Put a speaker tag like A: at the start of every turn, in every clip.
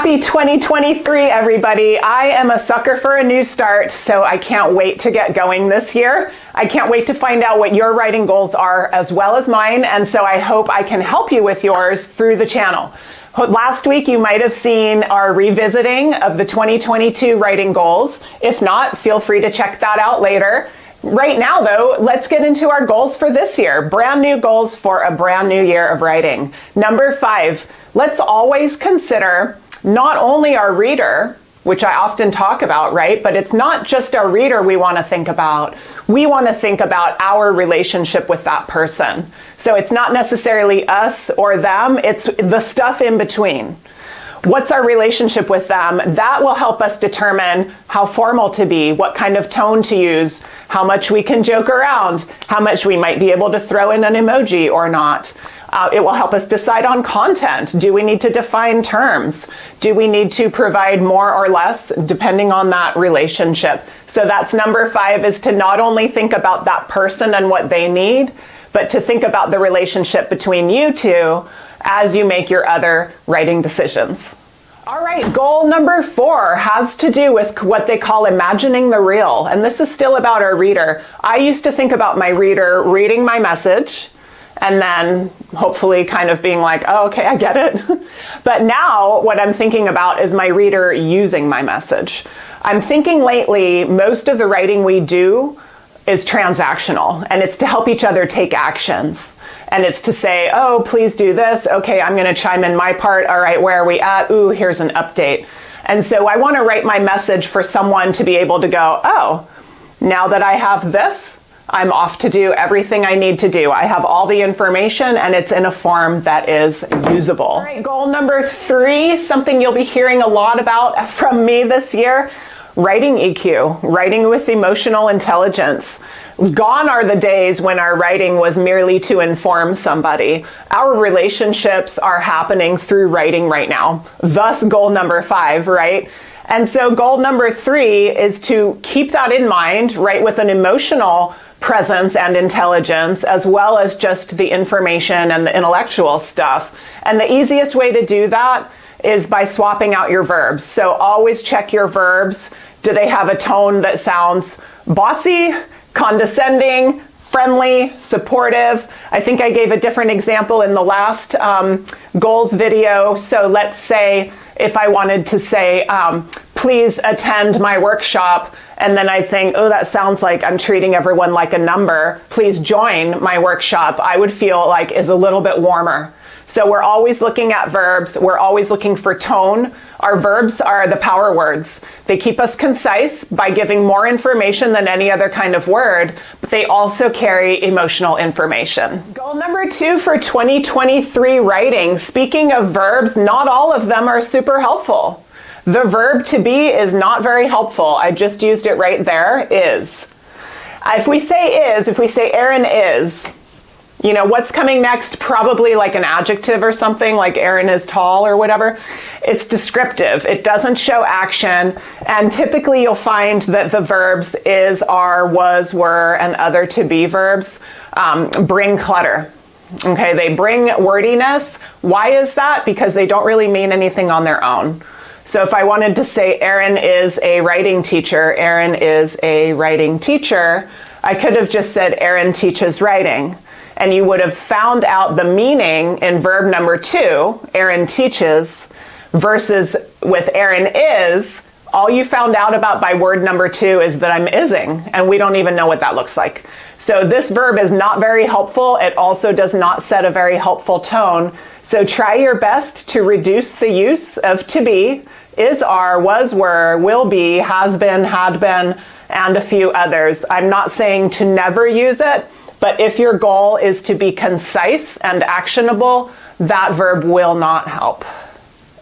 A: Happy 2023, everybody. I am a sucker for a new start, so I can't wait to get going this year. I can't wait to find out what your writing goals are as well as mine, and so I hope I can help you with yours through the channel. Last week, you might have seen our revisiting of the 2022 writing goals. If not, feel free to check that out later. Right now, though, let's get into our goals for this year. Brand new goals for a brand new year of writing. Number 5, let's always consider not only our reader, which I often talk about, right? But it's not just our reader we want to think about. We want to think about our relationship with that person. So it's not necessarily us or them, it's the stuff in between. What's our relationship with them? That will help us determine how formal to be, what kind of tone to use, how much we can joke around, how much we might be able to throw in an emoji or not. It will help us decide on content. Do we need to define terms? Do we need to provide more or less depending on that relationship? So that's number 5, is to not only think about that person and what they need, but to think about the relationship between you two as you make your other writing decisions. All right, goal number 4 has to do with what they call imagining the real. And this is still about our reader. I used to think about my reader reading my message and then hopefully kind of being like, oh, okay, I get it. But now what I'm thinking about is my reader using my message. I'm thinking lately, most of the writing we do is transactional, and it's to help each other take actions. And it's to say, oh, please do this. Okay, I'm going to chime in my part. All right, where are we at? Ooh, here's an update. And so I want to write my message for someone to be able to go, oh, now that I have this, I'm off to do everything I need to do. I have all the information and it's in a form that is usable. All right, goal number 3, something you'll be hearing a lot about from me this year, writing EQ, writing with emotional intelligence. Gone are the days when our writing was merely to inform somebody. Our relationships are happening through writing right now. Thus, goal number 5, right? And so goal number 3 is to keep that in mind, right, with an emotional presence and intelligence, as well as just the information and the intellectual stuff. And the easiest way to do that is by swapping out your verbs. So always check your verbs. Do they have a tone that sounds bossy, condescending, friendly, supportive? I think I gave a different example in the last goals video. So let's say if I wanted to say, please attend my workshop, and then I think, oh, that sounds like I'm treating everyone like a number. Please join my workshop, I would feel like is a little bit warmer. So we're always looking at verbs. We're always looking for tone. Our verbs are the power words. They keep us concise by giving more information than any other kind of word, but they also carry emotional information. Goal number 2 for 2023 writing. Speaking of verbs, not all of them are super helpful. The verb to be is not very helpful. I just used it right there, is. If we say Aaron is, you know, what's coming next? Probably like an adjective or something, like Aaron is tall or whatever. It's descriptive. It doesn't show action. And typically you'll find that the verbs is, are, was, were, and other to be verbs bring clutter. Okay, they bring wordiness. Why is that? Because they don't really mean anything on their own. So if I wanted to say Aaron is a writing teacher, Aaron is a writing teacher, I could have just said Aaron teaches writing. And you would have found out the meaning in verb number 2, Aaron teaches, versus with Aaron is, all you found out about by word number 2 is that I'm ising, and we don't even know what that looks like. So this verb is not very helpful. It also does not set a very helpful tone. So try your best to reduce the use of to be, is, are, was, were, will be, has been, had been, and a few others. I'm not saying to never use it, but if your goal is to be concise and actionable, that verb will not help.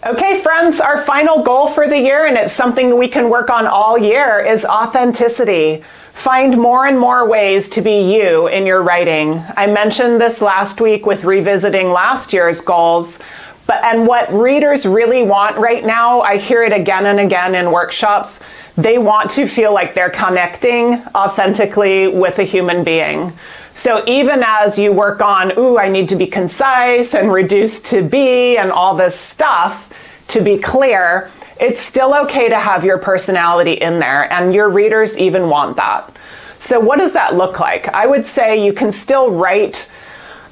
A: Okay, friends, our final goal for the year, and it's something we can work on all year, is authenticity. Find more and more ways to be you in your writing. I mentioned this last week with revisiting last year's goals, and what readers really want right now, I hear it again and again in workshops, they want to feel like they're connecting authentically with a human being. So even as you work on, I need to be concise and reduce to be and all this stuff, to be clear, it's still okay to have your personality in there, and your readers even want that. So what does that look like? I would say you can still write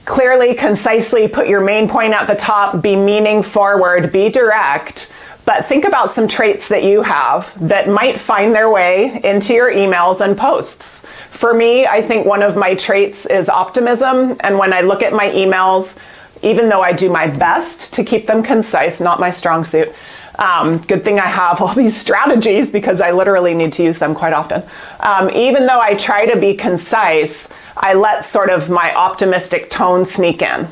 A: clearly, concisely, put your main point at the top, be meaning forward, be direct, but think about some traits that you have that might find their way into your emails and posts. For me, I think one of my traits is optimism, and when I look at my emails, even though I do my best to keep them concise, not my strong suit, good thing I have all these strategies because I literally need to use them quite often. Even though I try to be concise, I let sort of my optimistic tone sneak in.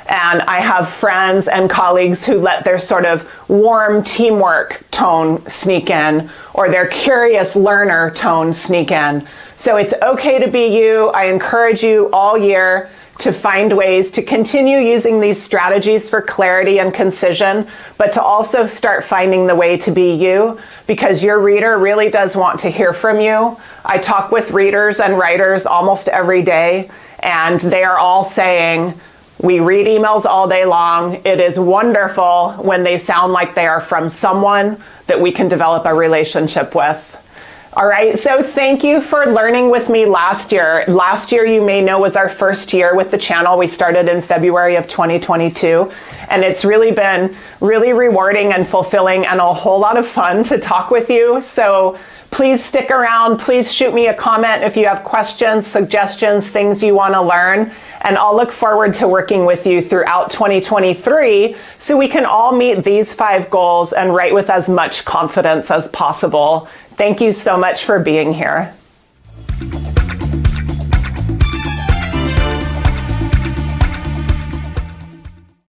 A: And I have friends and colleagues who let their sort of warm teamwork tone sneak in, or their curious learner tone sneak in. So it's okay to be you. I encourage you all year to find ways to continue using these strategies for clarity and concision, but to also start finding the way to be you, because your reader really does want to hear from you. I talk with readers and writers almost every day, and they are all saying, we read emails all day long. It is wonderful when they sound like they are from someone that we can develop a relationship with. All right, so thank you for learning with me last year. Last year, you may know, was our first year with the channel. We started in February of 2022, and it's really been really rewarding and fulfilling and a whole lot of fun to talk with you. So please stick around. Please shoot me a comment if you have questions, suggestions, things you want to learn. And I'll look forward to working with you throughout 2023 so we can all meet these 5 goals and write with as much confidence as possible. Thank you so much for being here.